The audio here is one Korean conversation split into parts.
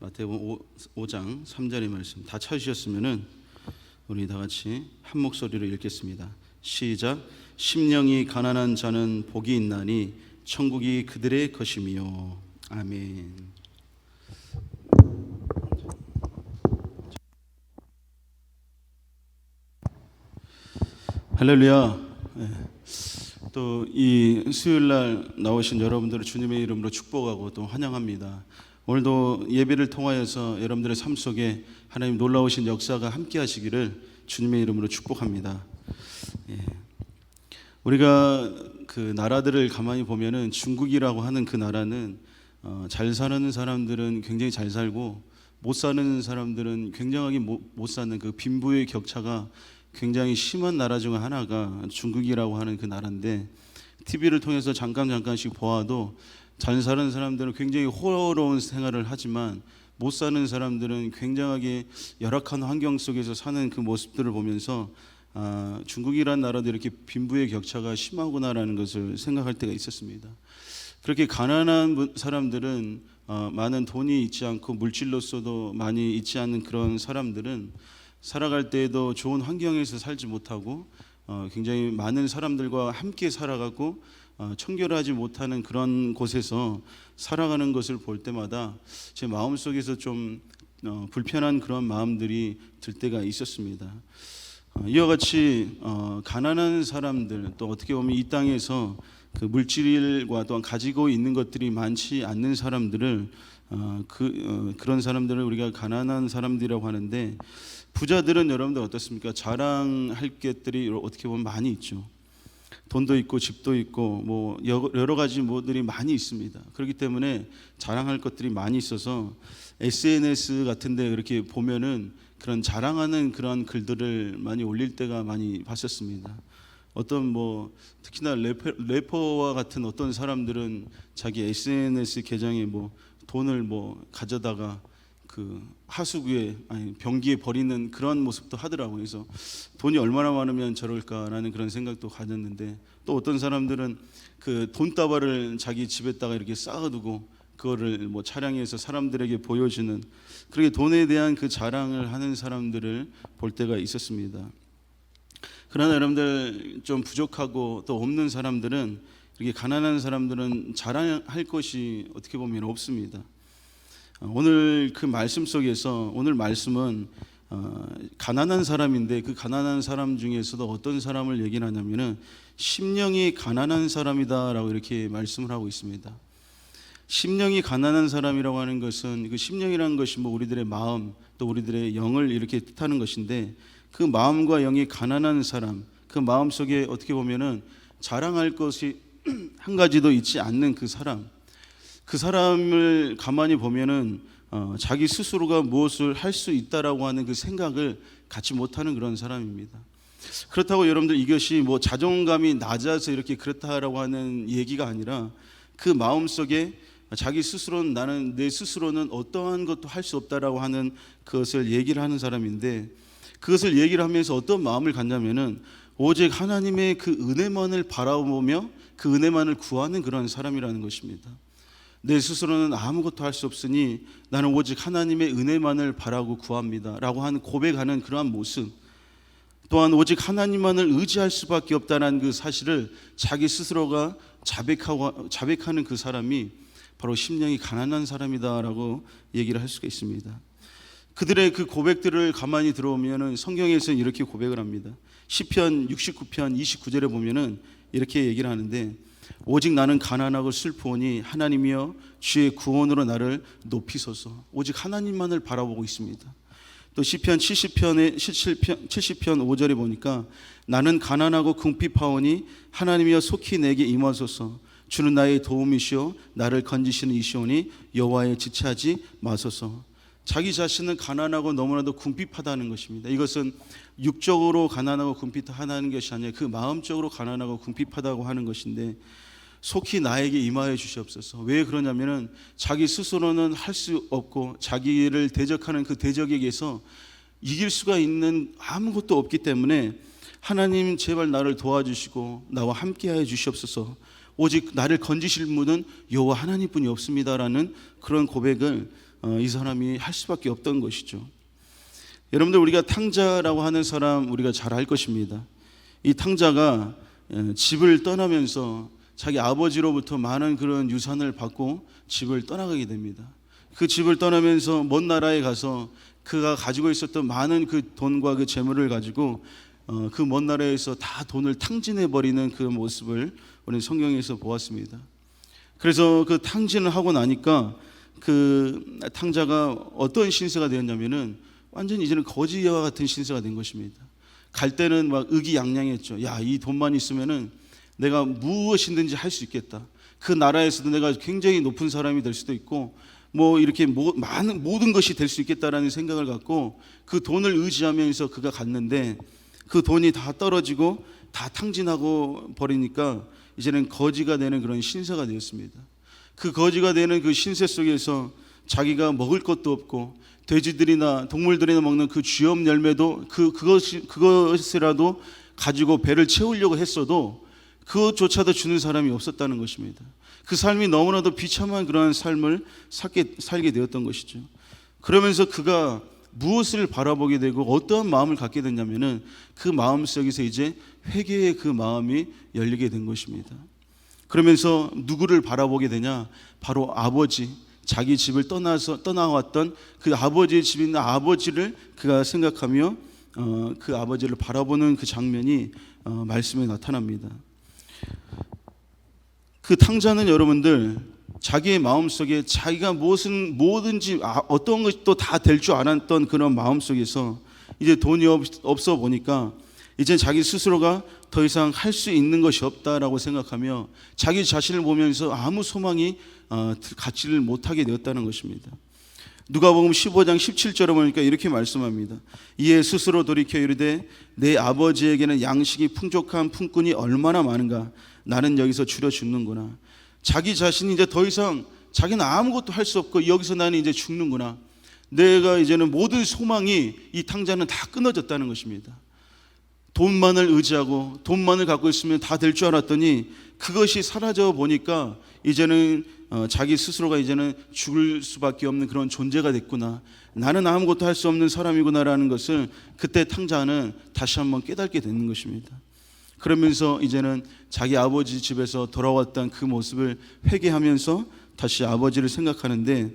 마태복음 5장 3절의 말씀 다 찾으셨으면은 우리 다 같이 한 목소리로 읽겠습니다. 시작. 심령이 가난한 자는 복이 있나니 천국이 그들의 것이며. 아멘. 할렐루야. 또 이 수요일 날 나오신 여러분들을 주님의 이름으로 축복하고 또 환영합니다. 오늘도 예배를 통하여서 여러분들의 삶 속에 하나님 놀라우신 역사가 함께 하시기를 주님의 이름으로 축복합니다. 우리가 그 나라들을 가만히 보면은 중국이라고 하는 그 나라는 잘 사는 사람들은 굉장히 잘 살고 못 사는 사람들은 굉장하게 못 사는 그 빈부의 격차가 굉장히 심한 나라 중 하나가 중국이라고 하는 그 나라인데, TV를 통해서 잠깐씩 보아도 잘 사는 사람들은 굉장히 호화로운 생활을 하지만 못 사는 사람들은 굉장하게 열악한 환경 속에서 사는 그 모습들을 보면서 중국이란 나라도 이렇게 빈부의 격차가 심하구나라는 것을 생각할 때가 있었습니다. 그렇게 가난한 사람들은 많은 돈이 있지 않고 물질로서도 많이 있지 않은 그런 사람들은 살아갈 때에도 좋은 환경에서 살지 못하고 굉장히 많은 사람들과 함께 살아가고 청결하지 못하는 그런 곳에서 살아가는 것을 볼 때마다 제 마음속에서 좀 불편한 그런 마음들이 들 때가 있었습니다. 이와 같이 가난한 사람들, 또 어떻게 보면 이 땅에서 그 물질과 또한 가지고 있는 것들이 많지 않는 사람들을 그런 사람들을 우리가 가난한 사람들이라고 하는데, 부자들은 여러분들 어떻습니까? 자랑할 것들이 어떻게 보면 많이 있죠. 돈도 있고 집도 있고 뭐 여러 가지 뭐들이 많이 있습니다. 그렇기 때문에 자랑할 것들이 많이 있어서 SNS 같은데 이렇게 보면은 그런 자랑하는 그런 글들을 많이 올릴 때가 많이 봤었습니다. 어떤 뭐 특히나 래퍼와 같은 어떤 사람들은 자기 SNS 계정에 뭐 돈을 뭐 가져다가 그 하수구에 변기에 버리는 그런 모습도 하더라고요. 그래서 돈이 얼마나 많으면 저럴까라는 그런 생각도 가졌는데, 또 어떤 사람들은 그 돈다발을 자기 집에다가 이렇게 쌓아두고 그거를 뭐 차량에서 사람들에게 보여주는, 그렇게 돈에 대한 그 자랑을 하는 사람들을 볼 때가 있었습니다. 그러나 여러분들 좀 부족하고 또 없는 사람들은, 이렇게 가난한 사람들은 자랑할 것이 어떻게 보면 없습니다. 오늘 그 말씀 속에서, 오늘 말씀은 가난한 사람인데 그 가난한 사람 중에서도 어떤 사람을 얘기를 하냐면은 심령이 가난한 사람이다라고 이렇게 말씀을 하고 있습니다. 심령이 가난한 사람이라고 하는 것은, 그 심령이라는 것이 뭐 우리들의 마음 또 우리들의 영을 이렇게 뜻하는 것인데, 그 마음과 영이 가난한 사람, 그 마음 속에 어떻게 보면은 자랑할 것이 한 가지도 있지 않는 그 사람, 그 사람을 가만히 보면은 자기 스스로가 무엇을 할 수 있다라고 하는 그 생각을 갖지 못하는 그런 사람입니다. 그렇다고 여러분들 이것이 뭐 자존감이 낮아서 이렇게 그렇다라고 하는 얘기가 아니라, 그 마음 속에 자기 스스로는, 나는 내 스스로는 어떠한 것도 할 수 없다라고 하는 그것을 얘기를 하는 사람인데, 그것을 얘기를 하면서 어떤 마음을 갖냐면은 오직 하나님의 그 은혜만을 바라보며 그 은혜만을 구하는 그런 사람이라는 것입니다. 내 스스로는 아무것도 할 수 없으니 나는 오직 하나님의 은혜만을 바라고 구합니다 라고 하는 고백하는 그러한 모습, 또한 오직 하나님만을 의지할 수밖에 없다는 그 사실을 자기 스스로가 자백하는 그 사람이 바로 심령이 가난한 사람이다라고 얘기를 할 수가 있습니다. 그들의 그 고백들을 가만히 들어오면은 성경에서는 이렇게 고백을 합니다. 시편 69편 29절에 보면은 이렇게 얘기를 하는데, 오직 나는 가난하고 슬프오니 하나님이여 주의 구원으로 나를 높이소서. 오직 하나님만을 바라보고 있습니다. 또 시편 70편 5절에 보니까 나는 가난하고 궁핍하오니 하나님이여 속히 내게 임하소서. 주는 나의 도움이시오 나를 건지시는 이시오니 여호와에 지체하지 마소서. 자기 자신은 가난하고 너무나도 궁핍하다는 것입니다. 이것은 육적으로 가난하고 궁핍하다는 것이 아니라 그 마음적으로 가난하고 궁핍하다고 하는 것인데, 속히 나에게 임하여 주시옵소서. 왜 그러냐면은 자기 스스로는 할 수 없고 자기를 대적하는 그 대적에게서 이길 수가 있는 아무것도 없기 때문에, 하나님 제발 나를 도와주시고 나와 함께하여 주시옵소서. 오직 나를 건지실 분은 여호와 하나님뿐이 없습니다라는 그런 고백을 이 사람이 할 수밖에 없던 것이죠. 여러분들, 우리가 탕자라고 하는 사람 우리가 잘 알 것입니다. 이 탕자가 집을 떠나면서 자기 아버지로부터 많은 그런 유산을 받고 집을 떠나가게 됩니다. 그 집을 떠나면서 먼 나라에 가서 그가 가지고 있었던 많은 그 돈과 그 재물을 가지고 그 먼 나라에서 다 돈을 탕진해 버리는 그 모습을 우리는 성경에서 보았습니다. 그래서 그 탕진을 하고 나니까 그 탕자가 어떤 신세가 되었냐면은 완전히 이제는 거지와 같은 신세가 된 것입니다. 갈 때는 막 의기양양했죠. 야, 이 돈만 있으면은 내가 무엇이든지 할 수 있겠다. 그 나라에서도 내가 굉장히 높은 사람이 될 수도 있고 뭐 이렇게 많은 모든 것이 될 수 있겠다라는 생각을 갖고 그 돈을 의지하면서 그가 갔는데 그 돈이 다 떨어지고 다 탕진하고 버리니까 이제는 거지가 되는 그런 신세가 되었습니다. 그 거지가 되는 그 신세 속에서 자기가 먹을 것도 없고 돼지들이나 동물들이나 먹는 그 쥐염 열매도 그것이라도 가지고 배를 채우려고 했어도 그것조차도 주는 사람이 없었다는 것입니다. 그 삶이 너무나도 비참한 그러한 삶을 살게 되었던 것이죠. 그러면서 그가 무엇을 바라보게 되고 어떠한 마음을 갖게 됐냐면은 그 마음 속에서 이제 회개의 그 마음이 열리게 된 것입니다. 그러면서 누구를 바라보게 되냐? 바로 아버지, 자기 집을 떠나왔던 그 아버지의 집에 있는 아버지를 그가 생각하며 그 아버지를 바라보는 그 장면이 말씀에 나타납니다. 그 탕자는 여러분들 자기의 마음속에 자기가 뭐든지 어떤 것도 다 될 줄 알았던 그런 마음속에서 이제 돈이 없어 보니까 이제 자기 스스로가 더 이상 할 수 있는 것이 없다라고 생각하며 자기 자신을 보면서 아무 소망이 갖지를 못하게 되었다는 것입니다. 누가복음 15장 17절에 보니까 이렇게 말씀합니다. 이에 스스로 돌이켜 이르되 내 아버지에게는 양식이 풍족한 품꾼이 얼마나 많은가. 나는 여기서 줄여 죽는구나. 자기 자신이 이제 더 이상 자기는 아무것도 할 수 없고 여기서 나는 이제 죽는구나. 내가 이제는 모든 소망이 이 탕자는 다 끊어졌다는 것입니다. 돈만을 의지하고 돈만을 갖고 있으면 다 될 줄 알았더니 그것이 사라져 보니까 이제는 자기 스스로가 이제는 죽을 수밖에 없는 그런 존재가 됐구나. 나는 아무것도 할 수 없는 사람이구나라는 것을 그때 탕자는 다시 한번 깨닫게 되는 것입니다. 그러면서 이제는 자기 아버지 집에서 돌아왔던 그 모습을 회개하면서 다시 아버지를 생각하는데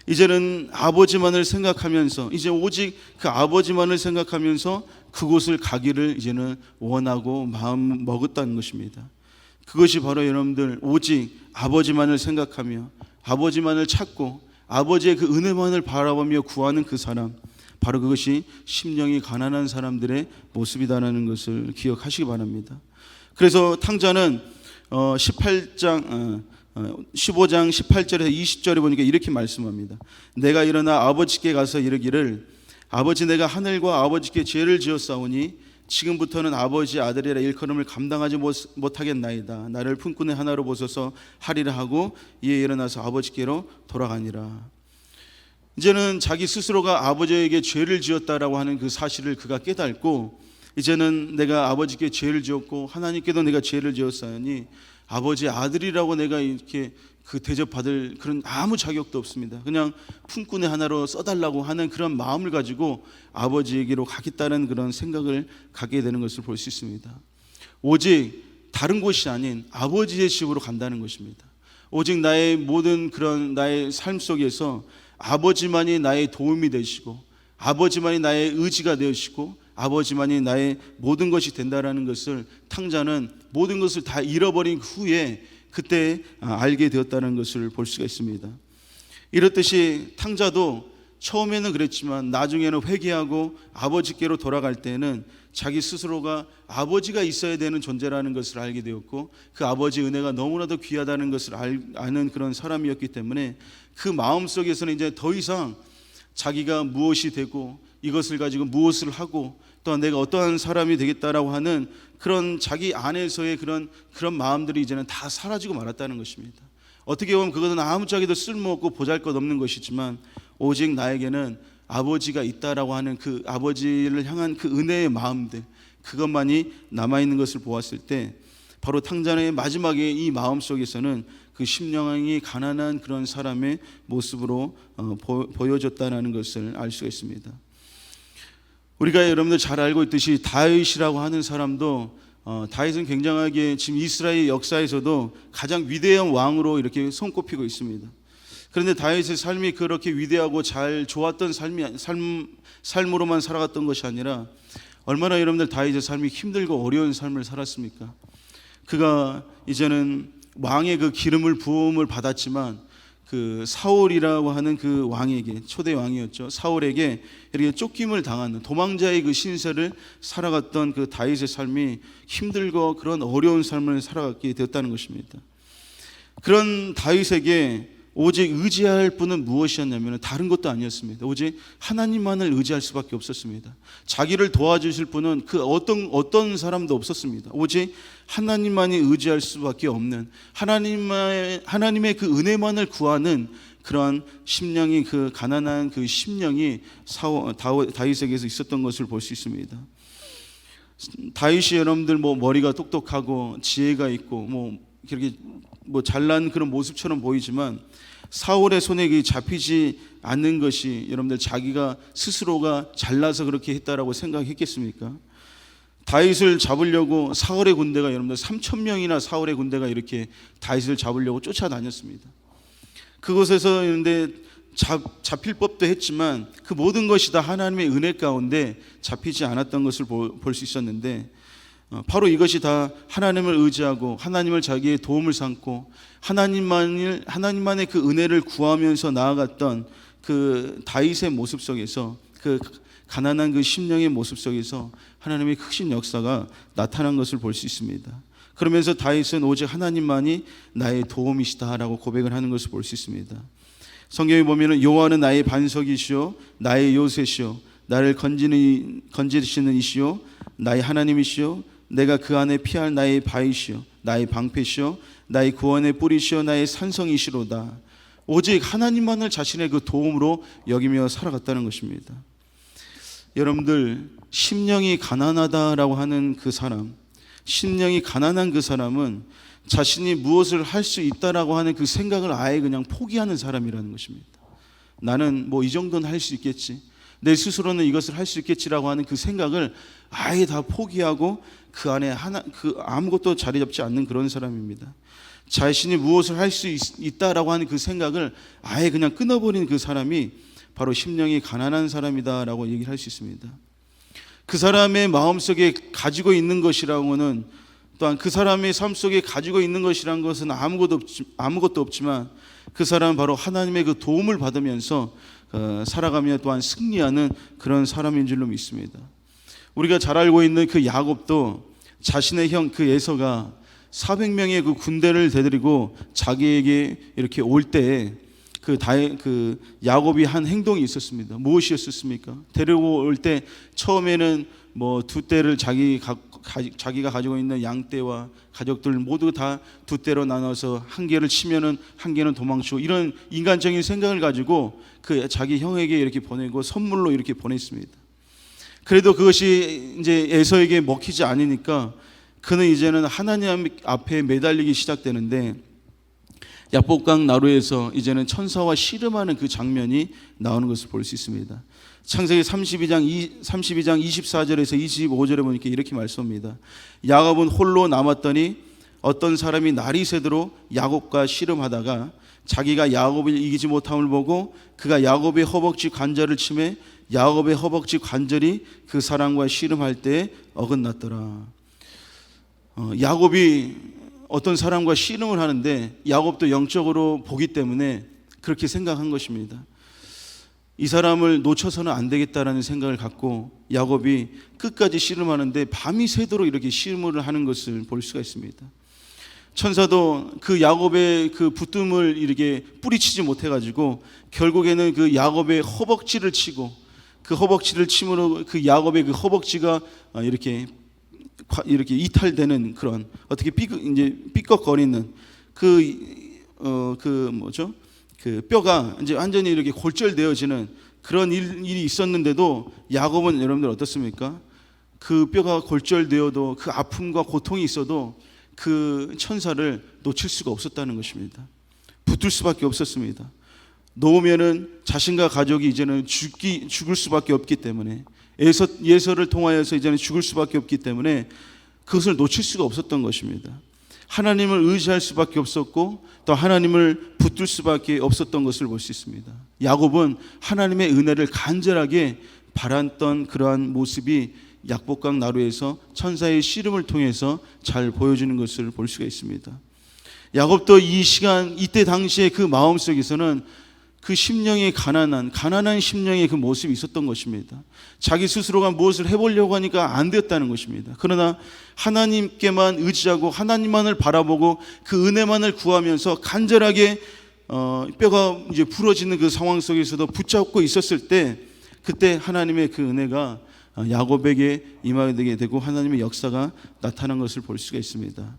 이제는 아버지만을 생각하면서 이제 오직 그 아버지만을 생각하면서 그곳을 가기를 이제는 원하고 마음 먹었다는 것입니다. 그것이 바로 여러분들 오직 아버지만을 생각하며 아버지만을 찾고 아버지의 그 은혜만을 바라보며 구하는 그 사람, 바로 그것이 심령이 가난한 사람들의 모습이다라는 것을 기억하시기 바랍니다. 그래서 탕자는 15장 18절에서 20절에 보니까 이렇게 말씀합니다. 내가 일어나 아버지께 가서 이르기를 아버지, 내가 하늘과 아버지께 죄를 지었사오니 지금부터는 아버지 아들이라 일컬음을 감당하지 못하겠나이다. 나를 품꾼의 하나로 보소서 하리라 하고 이에 일어나서 아버지께로 돌아가니라. 이제는 자기 스스로가 아버지에게 죄를 지었다라고 하는 그 사실을 그가 깨닫고 이제는 내가 아버지께 죄를 지었고 하나님께도 내가 죄를 지었사오니 아버지 아들이라고 내가 이렇게 그 대접받을 그런 아무 자격도 없습니다. 그냥 품꾼의 하나로 써달라고 하는 그런 마음을 가지고 아버지에게로 가겠다는 그런 생각을 갖게 되는 것을 볼 수 있습니다. 오직 다른 곳이 아닌 아버지의 집으로 간다는 것입니다. 오직 나의 모든 그런 나의 삶 속에서 아버지만이 나의 도움이 되시고 아버지만이 나의 의지가 되시고 아버지만이 나의 모든 것이 된다라는 것을 탕자는 모든 것을 다 잃어버린 후에 그때 알게 되었다는 것을 볼 수가 있습니다. 이렇듯이 탕자도 처음에는 그랬지만 나중에는 회개하고 아버지께로 돌아갈 때는 자기 스스로가 아버지가 있어야 되는 존재라는 것을 알게 되었고 그 아버지의 은혜가 너무나도 귀하다는 것을 아는 그런 사람이었기 때문에 그 마음속에서는 이제 더 이상 자기가 무엇이 되고 이것을 가지고 무엇을 하고 또한 내가 어떠한 사람이 되겠다라고 하는 그런 자기 안에서의 그런 마음들이 이제는 다 사라지고 말았다는 것입니다. 어떻게 보면 그것은 아무짝에도 쓸모없고 보잘것없는 것이지만 오직 나에게는 아버지가 있다라고 하는 그 아버지를 향한 그 은혜의 마음들, 그것만이 남아있는 것을 보았을 때 바로 탕자의 마지막에 이 마음 속에서는 그 심령이 가난한 그런 사람의 모습으로 보여졌다는 것을 알 수가 있습니다. 우리가 여러분들 잘 알고 있듯이 다윗이라고 하는 사람도 다윗은 굉장하게 지금 이스라엘 역사에서도 가장 위대한 왕으로 이렇게 손꼽히고 있습니다. 그런데 다윗의 삶이 그렇게 위대하고 잘 좋았던 삶으로만 살아갔던 것이 아니라 얼마나 여러분들 다윗의 삶이 힘들고 어려운 삶을 살았습니까? 그가 이제는 왕의 그 기름을 부음을 받았지만 그 사울이라고 하는 그 왕에게, 초대 왕이었죠, 사울에게 이렇게 쫓김을 당하는 도망자의 그 신세를 살아갔던 그 다윗의 삶이 힘들고 그런 어려운 삶을 살아갔게 되었다는 것입니다. 그런 다윗에게 오직 의지할 분은 무엇이었냐면 다른 것도 아니었습니다. 오직 하나님만을 의지할 수밖에 없었습니다. 자기를 도와주실 분은 그 어떤 사람도 없었습니다. 오직 하나님만이 의지할 수밖에 없는 하나님의 그 은혜만을 구하는 그런 심령이, 그 가난한 그 심령이 다윗에게서 있었던 것을 볼 수 있습니다. 다윗이 여러분들 머리가 똑똑하고 지혜가 있고 이렇게 잘난 그런 모습처럼 보이지만 사울의 손에 잡히지 않는 것이 여러분들 자기가 스스로가 잘나서 그렇게 했다라고 생각했겠습니까? 다윗을 잡으려고 사울의 군대가 여러분들 3,000명이나 사울의 군대가 이렇게 다윗을 잡으려고 쫓아다녔습니다. 그곳에서 그런데 잡힐 법도 했지만 그 모든 것이 다 하나님의 은혜 가운데 잡히지 않았던 것을 볼 수 있었는데, 바로 이것이 다 하나님을 의지하고 하나님을 자기의 도움을 삼고 하나님만의 그 은혜를 구하면서 나아갔던 그 다윗의 모습 속에서, 그 가난한 그 심령의 모습 속에서 하나님의 크신 역사가 나타난 것을 볼 수 있습니다. 그러면서 다윗은 오직 하나님만이 나의 도움이시다라고 고백을 하는 것을 볼 수 있습니다. 성경에 보면은 여호와는 나의 반석이시요 나의 요새시요 나를 건지시는 이시요 나의 하나님이시요 내가 그 안에 피할 나의 바위시요 나의 방패시요 나의 구원의 뿌리시요 나의 산성이시로다. 오직 하나님만을 자신의 그 도움으로 여기며 살아갔다는 것입니다. 여러분들, 심령이 가난하다라고 하는 그 사람, 심령이 가난한 그 사람은 자신이 무엇을 할 수 있다라고 하는 그 생각을 아예 그냥 포기하는 사람이라는 것입니다. 나는 이 정도는 할 수 있겠지, 내 스스로는 이것을 할 수 있겠지라고 하는 그 생각을 아예 다 포기하고 그 안에 아무것도 자리 잡지 않는 그런 사람입니다. 자신이 무엇을 할 수 있다라고 하는 그 생각을 아예 그냥 끊어버리는 그 사람이 바로 심령이 가난한 사람이다라고 얘기를 할 수 있습니다. 그 사람의 마음속에 가지고 있는 것이라고는, 또한 그 사람의 삶 속에 가지고 있는 것이라는 것은 아무것도 없지만 그 사람은 바로 하나님의 그 도움을 받으면서 살아가며 또한 승리하는 그런 사람인 줄로 믿습니다. 우리가 잘 알고 있는 그 야곱도 자신의 형 그 에서가 400명의 그 군대를 데리고 자기에게 이렇게 올 때에 그 야곱이 한 행동이 있었습니다. 무엇이었습니까? 데리고 올 때 처음에는 두 떼를 자기가 가지고 있는 양떼와 가족들 모두 다 두 떼로 나눠서 한 개를 치면은 한 개는 도망치고, 이런 인간적인 생각을 가지고 그 자기 형에게 이렇게 보내고 선물로 이렇게 보냈습니다. 그래도 그것이 이제 에서에게 먹히지 않으니까 그는 이제는 하나님 앞에 매달리기 시작되는데, 야복강 나루에서 이제는 천사와 씨름하는 그 장면이 나오는 것을 볼 수 있습니다. 창세기 32장 24절에서 25절에 보니까 이렇게 말씀합니다. 야곱은 홀로 남았더니 어떤 사람이 날이 새도록 야곱과 씨름하다가 자기가 야곱을 이기지 못함을 보고 그가 야곱의 허벅지 관절을 치매 야곱의 허벅지 관절이 그 사람과 씨름할 때 어긋났더라. 야곱이 어떤 사람과 씨름을 하는데 야곱도 영적으로 보기 때문에 그렇게 생각한 것입니다. 이 사람을 놓쳐서는 안 되겠다라는 생각을 갖고 야곱이 끝까지 씨름하는데 밤이 새도록 이렇게 씨름을 하는 것을 볼 수가 있습니다. 천사도 그 야곱의 그 붙듦을 이렇게 뿌리치지 못해가지고 결국에는 그 야곱의 허벅지를 치고, 그 허벅지를 침으로 그 야곱의 그 허벅지가 이렇게 이탈되는 그런, 어떻게 삐걱거리는 그 뼈가 이제 완전히 이렇게 골절되어지는 그런 일이 있었는데도 야곱은 여러분들 어떻습니까? 그 뼈가 골절되어도 그 아픔과 고통이 있어도 그 천사를 놓칠 수가 없었다는 것입니다. 붙들 수밖에 없었습니다. 놓으면은 자신과 가족이 이제는 죽을 수밖에 없기 때문에, 예서를 통하여서 이제는 죽을 수밖에 없기 때문에 그것을 놓칠 수가 없었던 것입니다. 하나님을 의지할 수밖에 없었고 또 하나님을 붙들 수밖에 없었던 것을 볼 수 있습니다. 야곱은 하나님의 은혜를 간절하게 바랐던 그러한 모습이 약복강 나루에서 천사의 씨름을 통해서 잘 보여주는 것을 볼 수가 있습니다. 야곱도 이때 당시에 그 마음속에서는 그 심령이 가난한 심령의 그 모습이 있었던 것입니다. 자기 스스로가 무엇을 해보려고 하니까 안 되었다는 것입니다. 그러나 하나님께만 의지하고 하나님만을 바라보고 그 은혜만을 구하면서 간절하게 뼈가 이제 부러지는 그 상황 속에서도 붙잡고 있었을 때, 그때 하나님의 그 은혜가 야곱에게 임하게 되고 하나님의 역사가 나타난 것을 볼 수가 있습니다.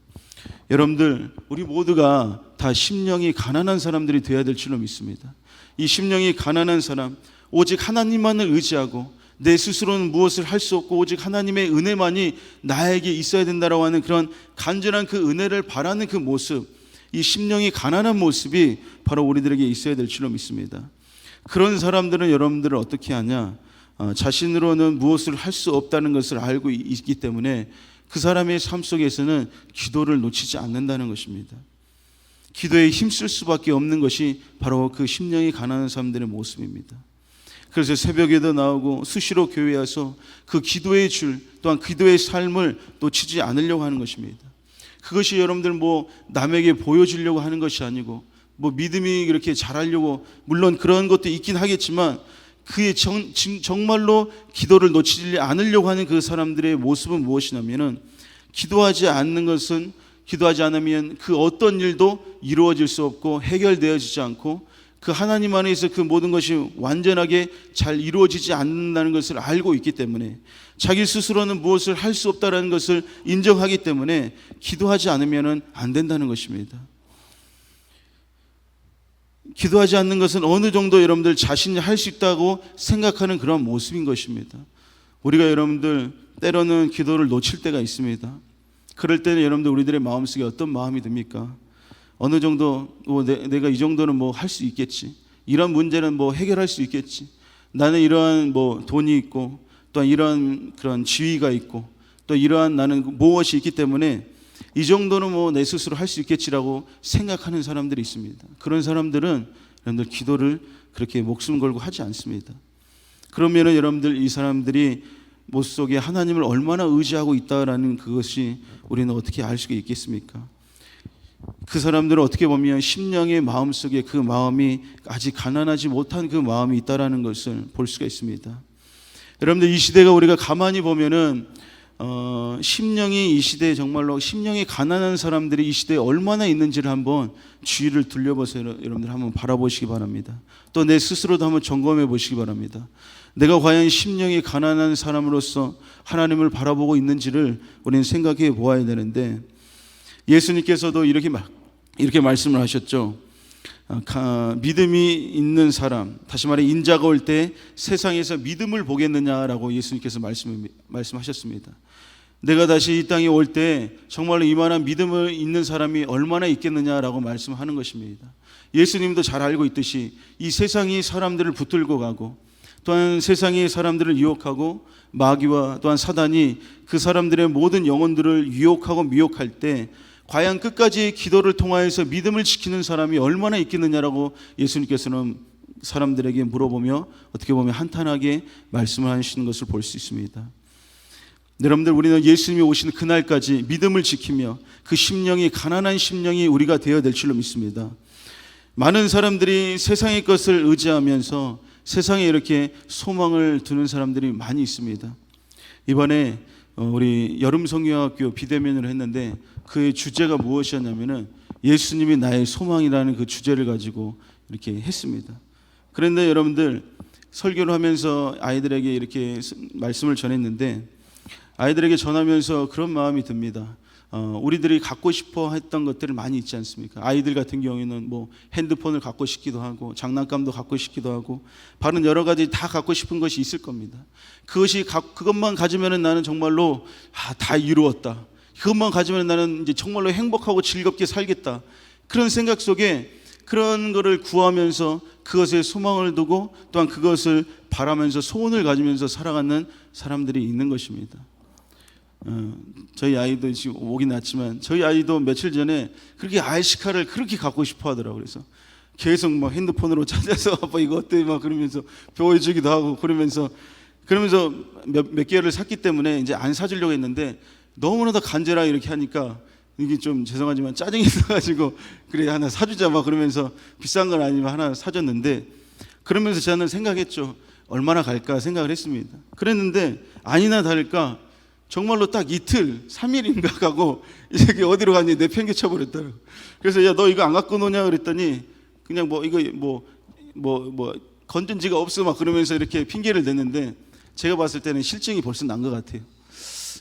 여러분들, 우리 모두가 다 심령이 가난한 사람들이 되어야 될 줄로 믿습니다. 이 심령이 가난한 사람, 오직 하나님만을 의지하고 내 스스로는 무엇을 할 수 없고 오직 하나님의 은혜만이 나에게 있어야 된다라고 하는 그런 간절한 그 은혜를 바라는 그 모습, 이 심령이 가난한 모습이 바로 우리들에게 있어야 될 줄로 믿습니다. 그런 사람들은 여러분들을 어떻게 하냐? 자신으로는 무엇을 할 수 없다는 것을 알고 있기 때문에 그 사람의 삶 속에서는 기도를 놓치지 않는다는 것입니다. 기도에 힘쓸 수밖에 없는 것이 바로 그 심령이 가난한 사람들의 모습입니다. 그래서 새벽에도 나오고 수시로 교회에 와서 그 기도의 줄 또한 기도의 삶을 놓치지 않으려고 하는 것입니다. 그것이 여러분들 남에게 보여주려고 하는 것이 아니고 믿음이 그렇게 잘하려고, 물론 그런 것도 있긴 하겠지만 그의 정말로 기도를 놓치지 않으려고 하는 그 사람들의 모습은 무엇이냐면은, 기도하지 않으면 그 어떤 일도 이루어질 수 없고 해결되어지지 않고 그 하나님 안에서 그 모든 것이 완전하게 잘 이루어지지 않는다는 것을 알고 있기 때문에, 자기 스스로는 무엇을 할 수 없다는 것을 인정하기 때문에 기도하지 않으면 안 된다는 것입니다. 기도하지 않는 것은 어느 정도 여러분들 자신이 할 수 있다고 생각하는 그런 모습인 것입니다. 우리가 여러분들 때로는 기도를 놓칠 때가 있습니다. 그럴 때는 여러분들 우리들의 마음속에 어떤 마음이 듭니까? 어느 정도 내가 이 정도는 할 수 있겠지, 이런 문제는 해결할 수 있겠지, 나는 이러한 돈이 있고 또 이러한 그런 지위가 있고 또 이러한 나는 무엇이 있기 때문에 이 정도는 내 스스로 할 수 있겠지라고 생각하는 사람들이 있습니다. 그런 사람들은 여러분들 기도를 그렇게 목숨 걸고 하지 않습니다. 그러면은 여러분들 이 사람들이 모습 속에 하나님을 얼마나 의지하고 있다라는 그것이 우리는 어떻게 알 수가 있겠습니까? 그 사람들은 어떻게 보면 심령의 마음 속에 그 마음이 아직 가난하지 못한 그 마음이 있다라는 것을 볼 수가 있습니다. 여러분들, 이 시대가 우리가 가만히 보면은 심령이 이 시대에 정말로 심령이 가난한 사람들이 이 시대에 얼마나 있는지를 한번 주위를 둘러보세요. 여러분들 한번 바라보시기 바랍니다. 또 내 스스로도 한번 점검해 보시기 바랍니다. 내가 과연 심령이 가난한 사람으로서 하나님을 바라보고 있는지를 우리는 생각해 보아야 되는데, 예수님께서도 이렇게 말씀을 하셨죠. 믿음이 있는 사람, 다시 말해 인자가 올 때 세상에서 믿음을 보겠느냐라고 예수님께서 말씀하셨습니다. 내가 다시 이 땅에 올 때 정말로 이만한 믿음을 있는 사람이 얼마나 있겠느냐라고 말씀하는 것입니다. 예수님도 잘 알고 있듯이 이 세상이 사람들을 붙들고 가고 또한 세상이 사람들을 유혹하고 마귀와 또한 사단이 그 사람들의 모든 영혼들을 유혹하고 미혹할 때 과연 끝까지 기도를 통하여서 믿음을 지키는 사람이 얼마나 있겠느냐라고 예수님께서는 사람들에게 물어보며 어떻게 보면 한탄하게 말씀을 하시는 것을 볼 수 있습니다. 여러분들, 우리는 예수님이 오시는 그날까지 믿음을 지키며 그 심령이 가난한 심령이 우리가 되어야 될 줄로 믿습니다. 많은 사람들이 세상의 것을 의지하면서 세상에 이렇게 소망을 두는 사람들이 많이 있습니다. 이번에 우리 여름성경학교 비대면을 했는데 그 주제가 무엇이었냐면은 예수님이 나의 소망이라는 그 주제를 가지고 이렇게 했습니다. 그런데 여러분들, 설교를 하면서 아이들에게 이렇게 말씀을 전했는데 아이들에게 전하면서 그런 마음이 듭니다. 우리들이 갖고 싶어 했던 것들을 많이 있지 않습니까? 아이들 같은 경우에는 핸드폰을 갖고 싶기도 하고 장난감도 갖고 싶기도 하고 다른 여러 가지 다 갖고 싶은 것이 있을 겁니다. 그것만 가지면은 나는 정말로 다 이루었다, 그것만 가지면 나는 이제 정말로 행복하고 즐겁게 살겠다. 그런 생각 속에 그런 거를 구하면서 그것에 소망을 두고 또한 그것을 바라면서 소원을 가지면서 살아가는 사람들이 있는 것입니다. 저희 아이도 지금 오긴 왔지만 저희 아이도 며칠 전에 그렇게 RC카를 그렇게 갖고 싶어 하더라고요. 그래서 계속 막 핸드폰으로 찾아서 아빠 이거 어때 막 그러면서 보여주기도 하고 그러면서 몇 개월을 샀기 때문에 이제 안 사주려고 했는데 너무나도 간절하게 이렇게 하니까 이게 좀 죄송하지만 짜증이 있어가지고 그래 하나 사주자 막 그러면서 비싼 건 아니면 하나 사줬는데 그러면서 저는 생각했죠. 얼마나 갈까 생각을 했습니다. 그랬는데 아니나 다를까 정말로 딱 이틀 3일인가 가고 이 새끼 어디로 갔니 내팽개쳐 버렸더라고. 그래서 야 너 이거 안 갖고 노냐 그랬더니 그냥 뭐 이거 뭐 건전지가 없어 막 그러면서 이렇게 핑계를 댔는데 제가 봤을 때는 실증이 벌써 난 것 같아요.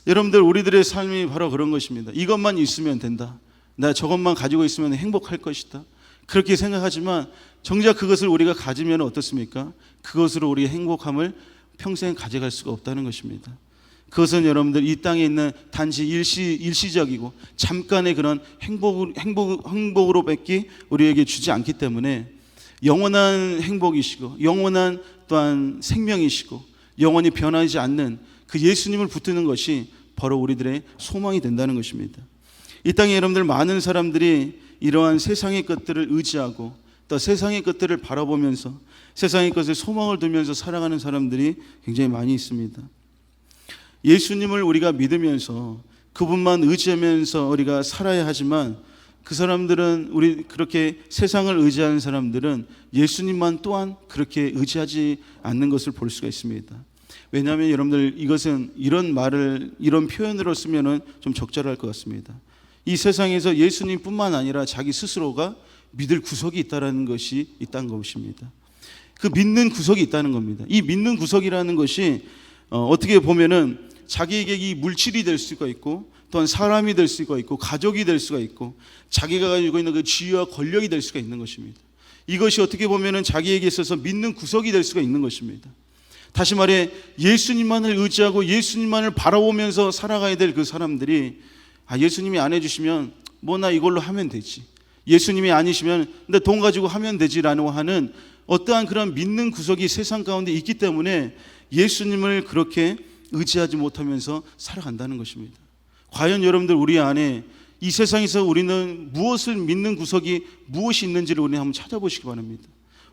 여러분들 우리들의 삶이 바로 그런 것입니다. 이것만 있으면 된다. 나 저것만 가지고 있으면 행복할 것이다. 그렇게 생각하지만 정작 그것을 우리가 가지면 어떻습니까? 그것으로 우리의 행복함을 평생 가져갈 수가 없다는 것입니다. 그것은 여러분들 이 땅에 있는 단지 일시적이고 잠깐의 그런 행복으로 밖에 우리에게 주지 않기 때문에 영원한 행복이시고 영원한 또한 생명이시고 영원히 변하지 않는 그 예수님을 붙드는 것이 바로 우리들의 소망이 된다는 것입니다. 이 땅에 여러분들 많은 사람들이 이러한 세상의 것들을 의지하고 또 세상의 것들을 바라보면서 세상의 것에 소망을 두면서 살아가는 사람들이 굉장히 많이 있습니다. 예수님을 우리가 믿으면서 그분만 의지하면서 우리가 살아야 하지만 그 사람들은 우리 그렇게 세상을 의지하는 사람들은 예수님만 또한 그렇게 의지하지 않는 것을 볼 수가 있습니다. 왜냐하면 여러분들 이것은 이런 표현으로 쓰면은 좀 적절할 것 같습니다. 이 세상에서 예수님뿐만 아니라 자기 스스로가 믿을 구석이 있다는 것이 있다는 것입니다. 그 믿는 구석이 있다는 겁니다. 이 믿는 구석이라는 것이 어떻게 보면은 자기에게 이 물질이 될 수가 있고 또한 사람이 될 수가 있고 가족이 될 수가 있고 자기가 가지고 있는 그 지위와 권력이 될 수가 있는 것입니다. 이것이 어떻게 보면은 자기에게 있어서 믿는 구석이 될 수가 있는 것입니다. 다시 말해 예수님만을 의지하고 예수님만을 바라보면서 살아가야 될 그 사람들이 예수님이 안 해주시면 뭐 나 이걸로 하면 되지, 예수님이 아니시면 내 돈 가지고 하면 되지라고 하는 어떠한 그런 믿는 구석이 세상 가운데 있기 때문에 예수님을 그렇게 의지하지 못하면서 살아간다는 것입니다. 과연 여러분들 우리 안에 이 세상에서 우리는 무엇을 믿는 구석이 무엇이 있는지를 우리는 한번 찾아보시기 바랍니다.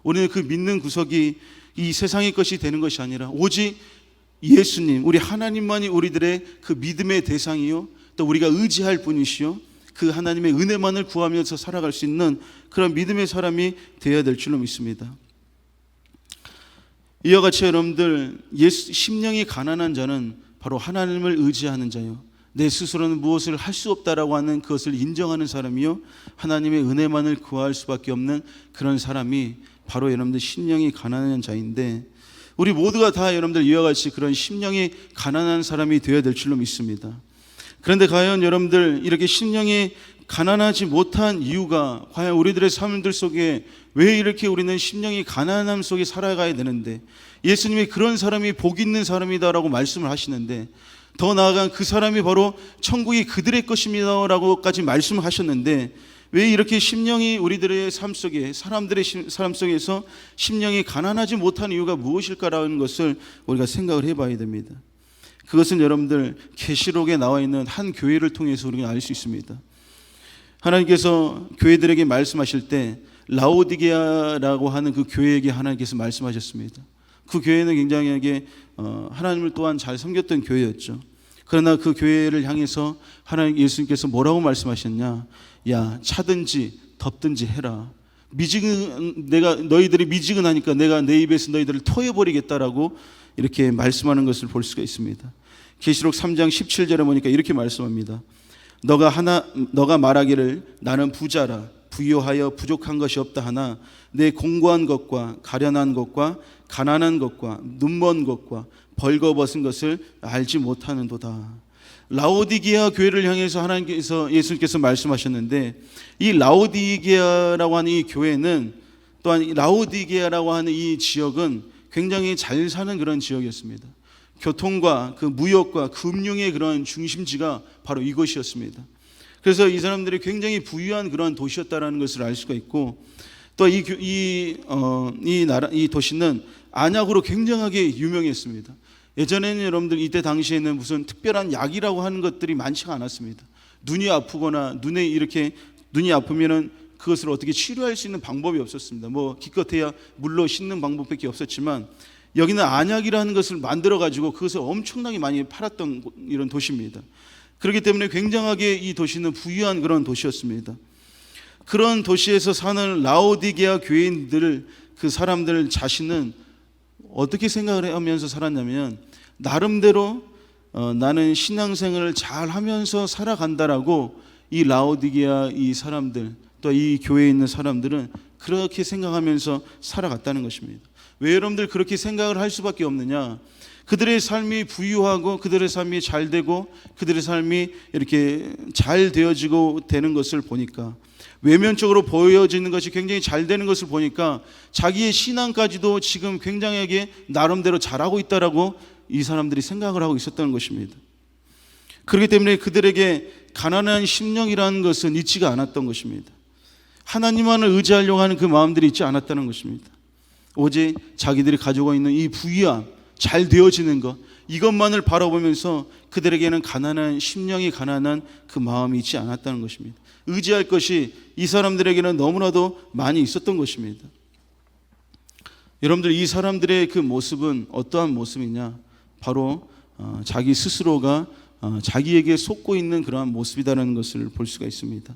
우리는 그 믿는 구석이 이 세상의 것이 되는 것이 아니라 오직 예수님, 우리 하나님만이 우리들의 그 믿음의 대상이요 또 우리가 의지할 분이시요 그 하나님의 은혜만을 구하면서 살아갈 수 있는 그런 믿음의 사람이 되어야 될 줄로 믿습니다. 이와 같이 여러분들 심령이 가난한 자는 바로 하나님을 의지하는 자요 내 스스로는 무엇을 할 수 없다라고 하는 그것을 인정하는 사람이요 하나님의 은혜만을 구할 수밖에 없는 그런 사람이 바로 여러분들 심령이 가난한 자인데 우리 모두가 다 여러분들 이와 같이 그런 심령이 가난한 사람이 되어야 될 줄로 믿습니다. 그런데 과연 여러분들 이렇게 심령이 가난하지 못한 이유가 과연 우리들의 삶들 속에 왜 이렇게 우리는 심령이 가난함 속에 살아가야 되는데 예수님이 그런 사람이 복 있는 사람이다라고 말씀을 하시는데 더 나아가 그 사람이 바로 천국이 그들의 것입니다 라고까지 말씀을 하셨는데 왜 이렇게 심령이 우리들의 삶 속에 사람들의 삶 속에서 심령이 가난하지 못한 이유가 무엇일까라는 것을 우리가 생각을 해봐야 됩니다. 그것은 여러분들 계시록에 나와 있는 한 교회를 통해서 우리가 알 수 있습니다. 하나님께서 교회들에게 말씀하실 때 라오디게아라고 하는 그 교회에게 하나님께서 말씀하셨습니다. 그 교회는 굉장히 하나님을 또한 잘 섬겼던 교회였죠. 그러나 그 교회를 향해서 하나님 예수님께서 뭐라고 말씀하셨냐? 야, 차든지 덥든지 해라. 너희들이 미지근하니까 내가 내 입에서 너희들을 토해버리겠다라고 이렇게 말씀하는 것을 볼 수가 있습니다. 계시록 3장 17절에 보니까 이렇게 말씀합니다. 너가 말하기를 나는 부자라 부유하여 부족한 것이 없다 하나 내 공고한 것과 가련한 것과 가난한 것과 눈먼 것과 벌거벗은 것을 알지 못하는도다. 라오디게아 교회를 향해서 하나님께서 예수님께서 말씀하셨는데 이 라오디게아라고 하는 이 교회는 또한 이 라오디게아라고 하는 이 지역은 굉장히 잘 사는 그런 지역이었습니다. 교통과 그 무역과 금융의 그런 중심지가 바로 이곳이었습니다. 그래서 이 사람들이 굉장히 부유한 그런 도시였다라는 것을 알 수가 있고, 또 이 도시는 안약으로 굉장하게 유명했습니다. 예전에는 여러분들 이때 당시에는 무슨 특별한 약이라고 하는 것들이 많지가 않았습니다. 눈이 아프거나 눈이 아프면은 그것을 어떻게 치료할 수 있는 방법이 없었습니다. 뭐 기껏해야 물로 씻는 방법밖에 없었지만, 여기는 안약이라는 것을 만들어 가지고 그것을 엄청나게 많이 팔았던 이런 도시입니다. 그렇기 때문에 굉장하게 이 도시는 부유한 그런 도시였습니다. 그런 도시에서 사는 라오디게아 교인들, 그 사람들 자신은 어떻게 생각을 하면서 살았냐면, 나름대로 나는 신앙생활을 잘 하면서 살아간다라고 이 라오디게아 이 사람들, 또 이 교회에 있는 사람들은 그렇게 생각하면서 살아갔다는 것입니다. 왜 여러분들 그렇게 생각을 할 수밖에 없느냐? 그들의 삶이 부유하고 그들의 삶이 잘 되고 그들의 삶이 이렇게 잘 되어지고 되는 것을 보니까, 외면적으로 보여지는 것이 굉장히 잘 되는 것을 보니까 자기의 신앙까지도 지금 굉장하게 나름대로 잘하고 있다라고 이 사람들이 생각을 하고 있었다는 것입니다. 그렇기 때문에 그들에게 가난한 심령이라는 것은 있지가 않았던 것입니다. 하나님만을 의지하려고 하는 그 마음들이 있지 않았다는 것입니다. 오직 자기들이 가지고 있는 이 부유함, 잘 되어지는 것, 이것만을 바라보면서 그들에게는 가난한 심령이, 가난한 그 마음이 있지 않았다는 것입니다. 의지할 것이 이 사람들에게는 너무나도 많이 있었던 것입니다. 여러분들, 이 사람들의 그 모습은 어떠한 모습이냐? 바로 자기 스스로가 자기에게 속고 있는 그러한 모습이다라는 것을 볼 수가 있습니다.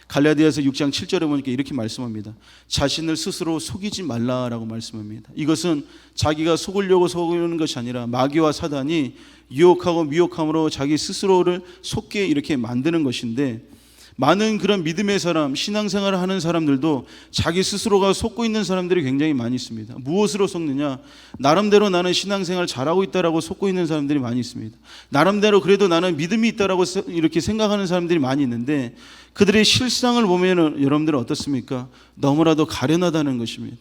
갈라디아서 6장 7절에 보니까 이렇게 말씀합니다. 자신을 스스로 속이지 말라라고 말씀합니다. 이것은 자기가 속으려고 속이는 것이 아니라 마귀와 사단이 유혹하고 미혹함으로 자기 스스로를 속게 이렇게 만드는 것인데, 많은 그런 믿음의 사람, 신앙생활을 하는 사람들도 자기 스스로가 속고 있는 사람들이 굉장히 많이 있습니다. 무엇으로 속느냐? 나름대로 나는 신앙생활 잘하고 있다라고 속고 있는 사람들이 많이 있습니다. 나름대로 그래도 나는 믿음이 있다라고 이렇게 생각하는 사람들이 많이 있는데, 그들의 실상을 보면 여러분들은 어떻습니까? 너무나도 가련하다는 것입니다.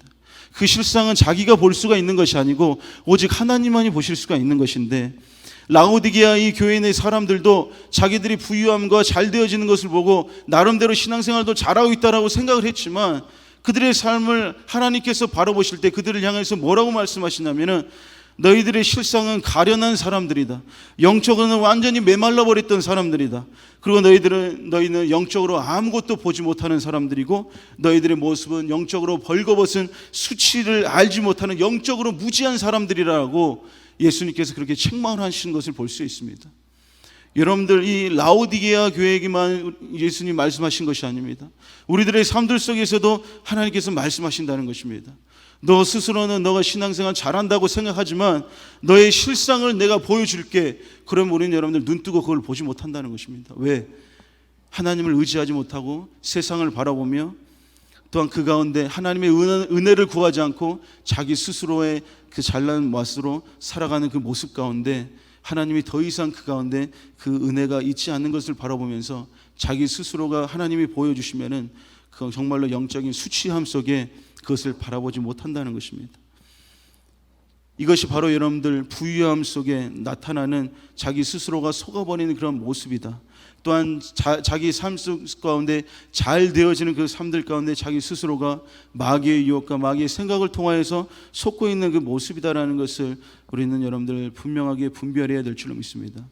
그 실상은 자기가 볼 수가 있는 것이 아니고 오직 하나님만이 보실 수가 있는 것인데, 라오디게아 이 교회 내 사람들도 자기들이 부유함과 잘 되어지는 것을 보고 나름대로 신앙생활도 잘하고 있다라고 생각을 했지만, 그들의 삶을 하나님께서 바라보실 때 그들을 향해서 뭐라고 말씀하시냐면은, 너희들의 실상은 가련한 사람들이다. 영적으로는 완전히 메말라 버렸던 사람들이다. 그리고 너희는 영적으로 아무것도 보지 못하는 사람들이고, 너희들의 모습은 영적으로 벌거벗은 수치를 알지 못하는 영적으로 무지한 사람들이라고 예수님께서 그렇게 책망하신 것을 볼 수 있습니다. 여러분들, 이 라오디게아 교회에게만 예수님 말씀하신 것이 아닙니다. 우리들의 삶들 속에서도 하나님께서 말씀하신다는 것입니다. 너 스스로는 너가 신앙생활 잘한다고 생각하지만 너의 실상을 내가 보여줄게. 그러면 우리는 여러분들 눈뜨고 그걸 보지 못한다는 것입니다. 왜? 하나님을 의지하지 못하고 세상을 바라보며, 또한 그 가운데 하나님의 은혜를 구하지 않고 자기 스스로의 그 잘난 맛으로 살아가는 그 모습 가운데, 하나님이 더 이상 그 가운데 그 은혜가 있지 않는 것을 바라보면서 자기 스스로가 하나님이 보여주시면은 그 정말로 영적인 수치함 속에 그것을 바라보지 못한다는 것입니다. 이것이 바로 여러분들 부유함 속에 나타나는 자기 스스로가 속아버리는 그런 모습이다. 또한 자기 삶 가운데 잘 되어지는 그 삶들 가운데 자기 스스로가 마귀의 유혹과 마귀의 생각을 통하여서 속고 있는 그 모습이다라는 것을 우리는 여러분들 분명하게 분별해야 될 줄로 믿습니다.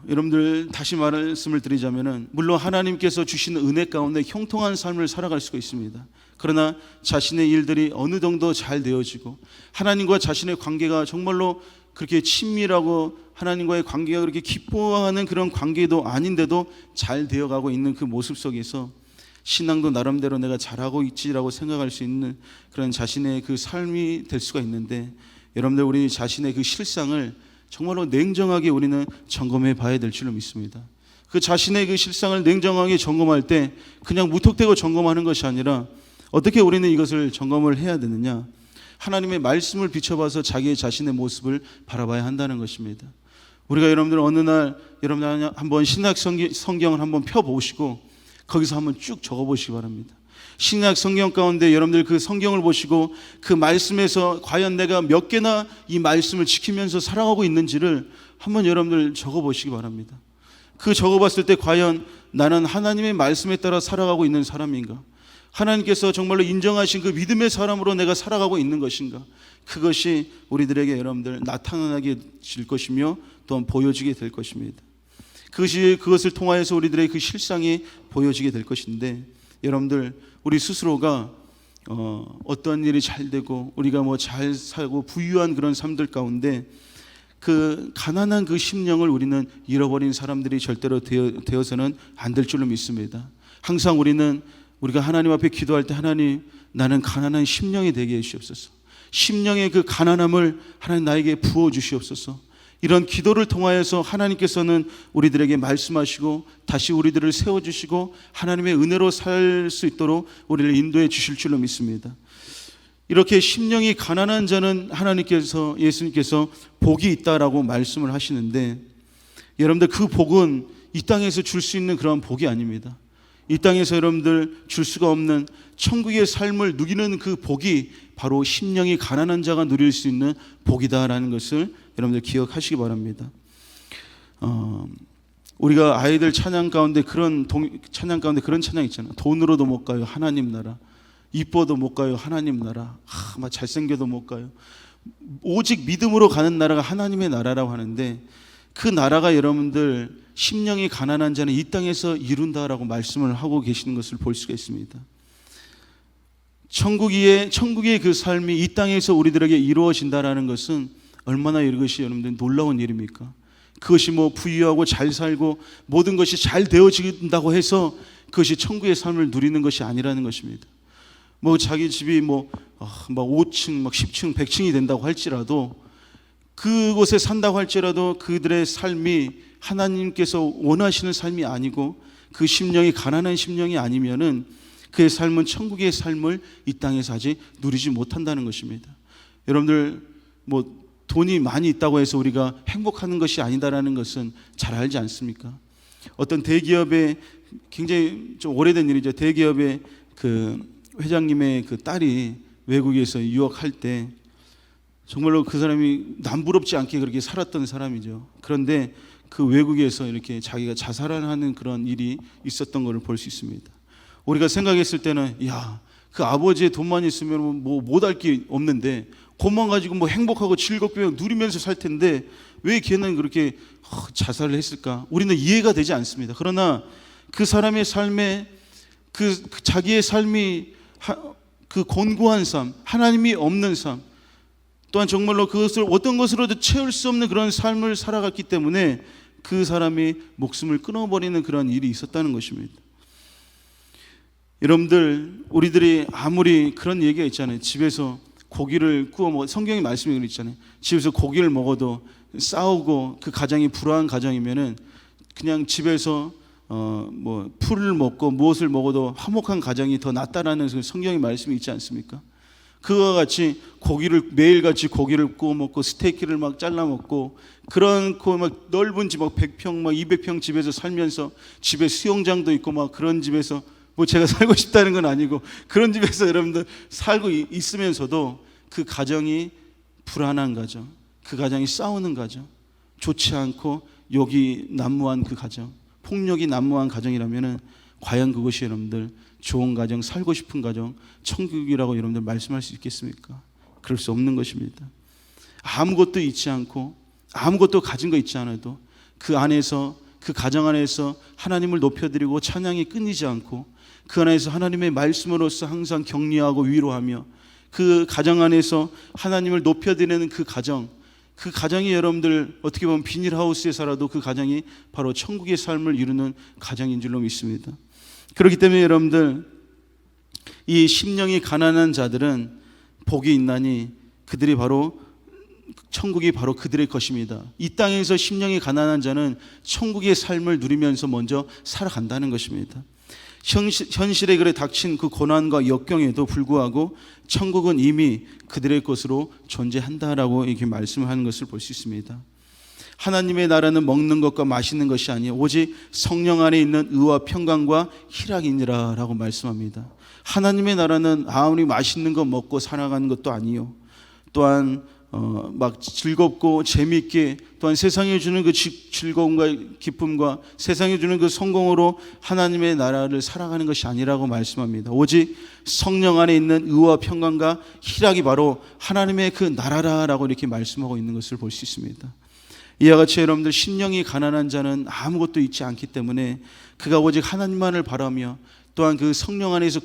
여러분들, 다시 말씀을 드리자면은, 물론 하나님께서 주시는 은혜 가운데 형통한 삶을 살아갈 수가 있습니다. 그러나 자신의 일들이 어느 정도 잘 되어지고 하나님과 자신의 관계가 정말로 그렇게 친밀하고 하나님과의 관계가 그렇게 기뻐하는 그런 관계도 아닌데도 잘 되어가고 있는 그 모습 속에서 신앙도 나름대로 내가 잘하고 있지라고 생각할 수 있는 그런 자신의 그 삶이 될 수가 있는데, 여러분들, 우리 자신의 그 실상을 정말로 냉정하게 우리는 점검해 봐야 될 줄로 믿습니다. 그 자신의 그 실상을 냉정하게 점검할 때 그냥 무턱대고 점검하는 것이 아니라 어떻게 우리는 이것을 점검을 해야 되느냐? 하나님의 말씀을 비춰봐서 자기 자신의 모습을 바라봐야 한다는 것입니다. 우리가 여러분들 어느 날 여러분들 한번 신약 성경을 한번 펴보시고 거기서 한번 쭉 적어보시기 바랍니다. 신약 성경 가운데 여러분들 그 성경을 보시고 그 말씀에서 과연 내가 몇 개나 이 말씀을 지키면서 살아가고 있는지를 한번 여러분들 적어보시기 바랍니다. 그 적어봤을 때 과연 나는 하나님의 말씀에 따라 살아가고 있는 사람인가? 하나님께서 정말로 인정하신 그 믿음의 사람으로 내가 살아가고 있는 것인가? 그것이 우리들에게 여러분들 나타나게 될 것이며 또한 보여지게 될 것입니다. 그것을 통하여서 우리들의 그 실상이 보여지게 될 것인데, 여러분들 우리 스스로가 어떤 일이 잘 되고 우리가 뭐 잘 살고 부유한 그런 삶들 가운데 그 가난한 그 심령을 우리는 잃어버린 사람들이 절대로 되어서는 안 될 줄로 믿습니다. 항상 우리가 하나님 앞에 기도할 때, 하나님, 나는 가난한 심령이 되게 해주시옵소서. 심령의 그 가난함을 하나님 나에게 부어 주시옵소서. 이런 기도를 통하여서 하나님께서는 우리들에게 말씀하시고 다시 우리들을 세워주시고 하나님의 은혜로 살 수 있도록 우리를 인도해 주실 줄로 믿습니다. 이렇게 심령이 가난한 자는 예수님께서 복이 있다라고 말씀을 하시는데, 여러분들 그 복은 이 땅에서 줄 수 있는 그런 복이 아닙니다. 이 땅에서 여러분들 줄 수가 없는 천국의 삶을 누리는 그 복이 바로 심령이 가난한 자가 누릴 수 있는 복이다라는 것을 여러분들 기억하시기 바랍니다. 우리가 아이들 찬양 가운데 그런 찬양 있잖아요. 돈으로도 못 가요, 하나님 나라. 이뻐도 못 가요, 하나님 나라. 막 잘생겨도 못 가요. 오직 믿음으로 가는 나라가 하나님의 나라라고 하는데, 그 나라가 여러분들 심령이 가난한 자는 이 땅에서 이룬다라고 말씀을 하고 계시는 것을 볼 수가 있습니다. 천국의 그 삶이 이 땅에서 우리들에게 이루어진다라는 것은 얼마나 이것이 여러분들 놀라운 일입니까? 그것이 뭐 부유하고 잘 살고 모든 것이 잘 되어진다고 해서 그것이 천국의 삶을 누리는 것이 아니라는 것입니다. 뭐 자기 집이 막 5층, 막 10층, 100층이 된다고 할지라도, 그곳에 산다고 할지라도 그들의 삶이 하나님께서 원하시는 삶이 아니고 그 심령이 가난한 심령이 아니면은 그의 삶은 천국의 삶을 이 땅에서 아직 누리지 못한다는 것입니다. 여러분들 뭐 돈이 많이 있다고 해서 우리가 행복하는 것이 아니다라는 것은 잘 알지 않습니까? 어떤 대기업의 굉장히 좀 오래된 일이죠. 대기업의 그 회장님의 그 딸이 외국에서 유학할 때 정말로 그 사람이 남부럽지 않게 그렇게 살았던 사람이죠. 그런데 그 외국에서 이렇게 자기가 자살하는 그런 일이 있었던 것을 볼 수 있습니다. 우리가 생각했을 때는, 그 아버지의 돈만 있으면 뭐 못할 게 없는데 돈만 가지고 뭐 행복하고 즐겁게 누리면서 살 텐데 왜 걔는 그렇게 자살을 했을까? 우리는 이해가 되지 않습니다. 그러나 그 사람의 삶에 그 자기의 삶이 그 곤고한 삶, 하나님이 없는 삶, 또한 정말로 그것을 어떤 것으로도 채울 수 없는 그런 삶을 살아갔기 때문에 그 사람이 목숨을 끊어버리는 그런 일이 있었다는 것입니다. 여러분들, 우리들이 아무리 그런 얘기가 있잖아요. 집에서 고기를 구워 성경의 말씀이 있잖아요. 집에서 고기를 먹어도 싸우고 그 가정이 불화한 가정이면은 그냥 집에서 풀을 먹고 무엇을 먹어도 화목한 가정이 더 낫다라는 성경의 말씀이 있지 않습니까? 그와 같이 매일같이 고기를 구워 먹고 스테이크를 막 잘라 먹고 그런 막 넓은 집 100평 200평 집에서 살면서 집에 수영장도 있고 막 그런 집에서 뭐 제가 살고 싶다는 건 아니고 그런 집에서 여러분들 살고 있으면서도 그 가정이 불안한 가정, 그 가정이 싸우는 가정, 좋지 않고 욕이 난무한 그 가정, 폭력이 난무한 가정이라면은 과연 그것이 여러분들 좋은 가정, 살고 싶은 가정, 천국이라고 여러분들 말씀할 수 있겠습니까? 그럴 수 없는 것입니다. 아무것도 잊지 않고 아무것도 가진 거 있지 않아도 그 안에서, 그 가정 안에서 하나님을 높여드리고 찬양이 끊이지 않고 그 안에서 하나님의 말씀으로서 항상 격려하고 위로하며 그 가정 안에서 하나님을 높여드리는 그 가정이 여러분들 어떻게 보면 비닐하우스에 살아도 그 가정이 바로 천국의 삶을 이루는 가정인 줄로 믿습니다. 그렇기 때문에 여러분들, 이 심령이 가난한 자들은 복이 있나니 그들이 바로 천국이 바로 그들의 것입니다. 이 땅에서 심령이 가난한 자는 천국의 삶을 누리면서 먼저 살아간다는 것입니다. 현실에 그래 닥친 그 고난과 역경에도 불구하고 천국은 이미 그들의 것으로 존재한다라고 이렇게 말씀하는 것을 볼 수 있습니다. 하나님의 나라는 먹는 것과 마시는 것이 아니요 오직 성령 안에 있는 의와 평강과 희락이니라 라고 말씀합니다. 하나님의 나라는 아무리 맛있는 거 먹고 살아가는 것도 아니요, 또한 막 즐겁고 재미있게, 또한 세상에 주는 그 즐거움과 기쁨과 세상에 주는 그 성공으로 하나님의 나라를 살아가는 것이 아니라고 말씀합니다. 오직 성령 안에 있는 의와 평강과 희락이 바로 하나님의 그 나라라고 이렇게 말씀하고 있는 것을 볼 수 있습니다. 이와 같이 여러분들, 심령이 가난한 자는 아무것도 있지 않기 때문에 그가 오직 하나님만을 바라며 또한 그 성령 안에서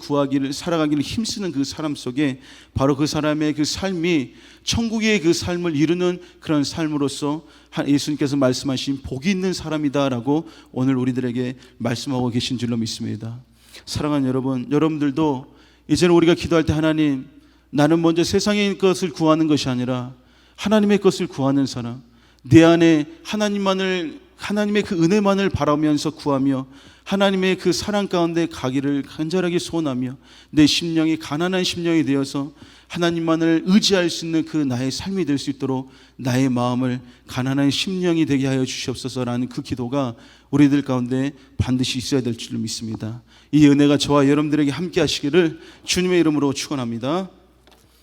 살아가기를 힘쓰는 그 사람 속에 바로 그 사람의 그 삶이 천국의 그 삶을 이루는 그런 삶으로서 예수님께서 말씀하신 복이 있는 사람이다라고 오늘 우리들에게 말씀하고 계신 줄로 믿습니다. 사랑하는 여러분, 여러분들도 이제는 우리가 기도할 때 하나님, 나는 먼저 세상의 것을 구하는 것이 아니라 하나님의 것을 구하는 사람, 내 안에 하나님의 그 은혜만을 바라면서 구하며 하나님의 그 사랑 가운데 가기를 간절하게 소원하며 내 심령이 가난한 심령이 되어서 하나님만을 의지할 수 있는 그 나의 삶이 될 수 있도록 나의 마음을 가난한 심령이 되게 하여 주시옵소서라는 그 기도가 우리들 가운데 반드시 있어야 될 줄 믿습니다. 이 은혜가 저와 여러분들에게 함께 하시기를 주님의 이름으로 축원합니다.